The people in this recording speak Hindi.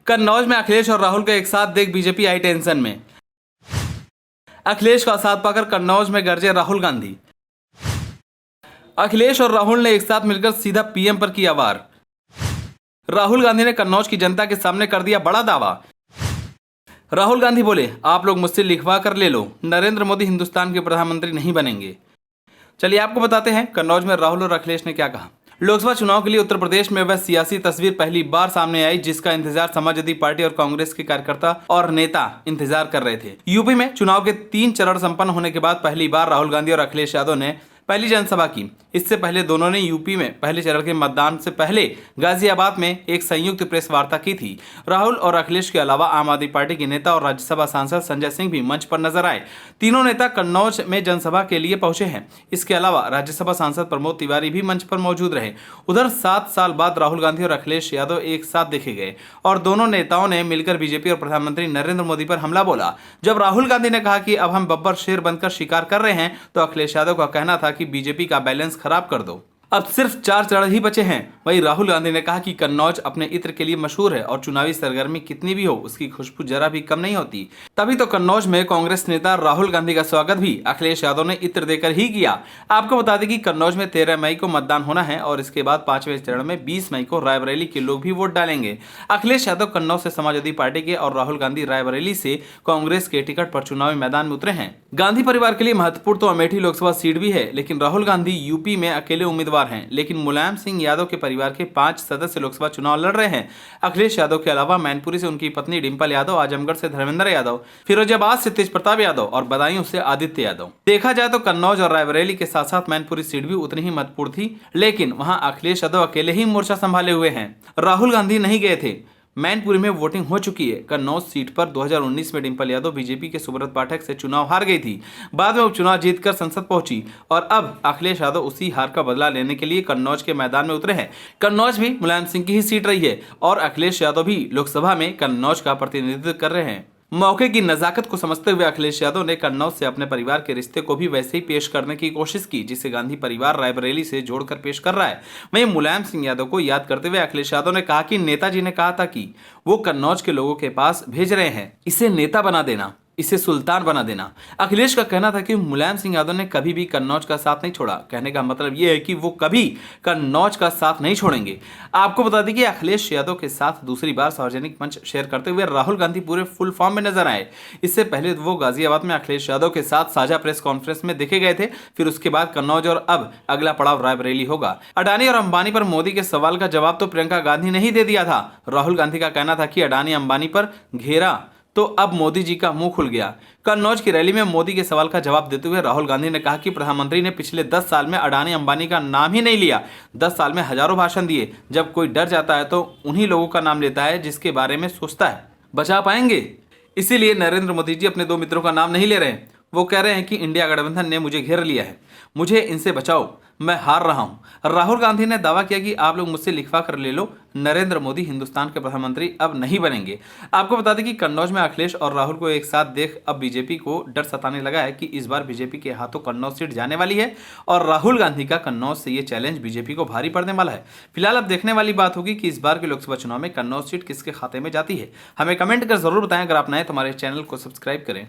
कन्नौज में अखिलेश और राहुल को एक साथ देख बीजेपी आई टेंशन में। अखिलेश का साथ पाकर कन्नौज में गरजे राहुल गांधी। अखिलेश और राहुल ने एक साथ मिलकर सीधा पीएम पर किया वार। राहुल गांधी ने कन्नौज की जनता के सामने कर दिया बड़ा दावा। राहुल गांधी बोले, आप लोग मुझसे लिखवा कर ले लो, नरेंद्र मोदी हिंदुस्तान के प्रधानमंत्री नहीं बनेंगे। चलिए आपको बताते हैं कन्नौज में राहुल और अखिलेश ने क्या कहा। लोकसभा चुनाव के लिए उत्तर प्रदेश में वह सियासी तस्वीर पहली बार सामने आई जिसका इंतजार समाजवादी पार्टी और कांग्रेस के कार्यकर्ता और नेता इंतजार कर रहे थे। यूपी में चुनाव के 3 चरण संपन्न होने के बाद पहली बार राहुल गांधी और अखिलेश यादव ने पहली जनसभा की। इससे पहले दोनों ने यूपी में पहले चरण के मतदान से पहले गाजियाबाद में एक संयुक्त प्रेस वार्ता की थी। राहुल और अखिलेश के अलावा आम आदमी पार्टी के नेता और राज्यसभा सांसद संजय सिंह भी मंच पर नजर आए। तीनों नेता कन्नौज में जनसभा के लिए पहुंचे हैं। इसके अलावा राज्यसभा सांसद प्रमोद तिवारी भी मंच पर मौजूद रहे। उधर 7 साल बाद राहुल गांधी और अखिलेश यादव एक साथ देखे गए और दोनों नेताओं ने मिलकर बीजेपी और प्रधानमंत्री नरेंद्र मोदी पर हमला बोला। जब राहुल गांधी ने कहा कि अब हम बब्बर शेर बनकर शिकार कर रहे हैं, तो अखिलेश यादव का कहना था कि बीजेपी का बैलेंस खराब कर दो, अब सिर्फ 4 चरण ही बचे हैं। वहीं राहुल गांधी ने कहा कि कन्नौज अपने इत्र के लिए मशहूर है और चुनावी सरगर्मी कितनी भी हो उसकी खुशबू जरा भी कम नहीं होती। तभी तो कन्नौज में कांग्रेस नेता राहुल गांधी का स्वागत भी अखिलेश यादव ने इत्र देकर ही किया। आपको बता दें कि कन्नौज में 13 मई को मतदान होना है और इसके बाद 5वें चरण में 20 मई को रायबरेली के लोग भी वोट डालेंगे। अखिलेश यादव कन्नौज से समाजवादी पार्टी के और राहुल गांधी रायबरेली से कांग्रेस के टिकट पर चुनावी मैदान में उतरे हैं। गांधी परिवार के लिए महत्वपूर्ण तो अमेठी लोकसभा सीट भी है, लेकिन राहुल गांधी यूपी में अकेले उम्मीदवार हैं। लेकिन मुलायम सिंह यादव के परिवार के 5 सदस्य लोकसभा चुनाव लड़ रहे हैं। अखिलेश यादव के अलावा मैनपुरी से उनकी पत्नी डिंपल यादव, आजमगढ़ से धर्मेंद्र यादव, फिरोजाबाद से तेज प्रताप यादव और बदायूं से आदित्य यादव। देखा जाए तो कन्नौज और रायबरेली के साथ साथ मैनपुरी सीट भी उतनी ही महत्वपूर्ण थी, लेकिन वहां अखिलेश यादव अकेले ही मोर्चा संभाले हुए हैं। राहुल गांधी नहीं गए थे। मैनपुरी में वोटिंग हो चुकी है। कन्नौज सीट पर 2019 में डिंपल यादव बीजेपी के सुब्रत पाठक से चुनाव हार गई थी। बाद में उपचुनाव जीतकर संसद पहुंची और अब अखिलेश यादव उसी हार का बदला लेने के लिए कन्नौज के मैदान में उतरे हैं। कन्नौज भी मुलायम सिंह की ही सीट रही है और अखिलेश यादव भी लोकसभा में कन्नौज का प्रतिनिधित्व कर रहे हैं। मौके की नजाकत को समझते हुए अखिलेश यादव ने कन्नौज से अपने परिवार के रिश्ते को भी वैसे ही पेश करने की कोशिश की जिसे गांधी परिवार रायबरेली से जोड़कर पेश कर रहा है। वहीं मुलायम सिंह यादव को याद करते हुए अखिलेश यादव ने कहा कि नेताजी ने कहा था कि वो कन्नौज के लोगों के पास भेज रहे हैं, इसे नेता बना देना, इसे सुल्तान बना देना। अखिलेश का कहना था कि मुलायम सिंह यादव ने कभी भी कन्नौज का साथ नहीं छोड़ा। कहने का मतलब यह है कि वो कभी कन्नौज का साथ नहीं छोड़ेंगे। आपको बता दें कि अखिलेश यादव के साथ दूसरी बार सार्वजनिक मंच शेयर करते हुए राहुल गांधी पूरे फुल फॉर्म में नजर आए। इससे पहले वो गाजियाबाद में अखिलेश यादव के साथ साझा प्रेस कॉन्फ्रेंस में देखे गए थे। फिर उसके बाद कन्नौज और अब अगला पड़ाव रायबरेली होगा। अडानी और अंबानी पर मोदी के सवाल का जवाब तो प्रियंका गांधी ने ही दे दिया था। राहुल गांधी का कहना था कि अडानी अंबानी पर घेरा तो अब मोदी जी का मुंह खुल गया। कन्नौज की रैली में मोदी के सवाल का जवाब देते हुए राहुल गांधी ने कहा कि प्रधानमंत्री ने पिछले 10 साल में अडानी अंबानी का नाम ही नहीं लिया। 10 साल में हजारों भाषण दिए। जब कोई डर जाता है तो उन्हीं लोगों का नाम लेता है जिसके बारे में सोचता है। बचा पाएंगे? इसीलिए नरेंद्र मोदी जी अपने 2 मित्रों का नाम नहीं ले रहे हैं। वो कह रहे हैं कि इंडिया गठबंधन ने मुझे घेर लिया है, मुझे इनसे बचाओ, मैं हार रहा हूं। राहुल गांधी ने दावा किया कि आप लोग मुझसे लिखवा कर ले लो, नरेंद्र मोदी हिंदुस्तान के प्रधानमंत्री अब नहीं बनेंगे। आपको बता दें कि कन्नौज में अखिलेश और राहुल को एक साथ देख अब बीजेपी को डर सताने लगा है कि इस बार बीजेपी के हाथों कन्नौज सीट जाने वाली है और राहुल गांधी का कन्नौज से ये चैलेंज बीजेपी को भारी पड़ने वाला है। फिलहाल अब देखने वाली बात होगी कि इस बार के लोकसभा चुनाव में कन्नौज सीट किसके खाते में जाती है। हमें कमेंट कर जरूर बताएं। अगर आप नए तो हमारे चैनल को सब्सक्राइब करें।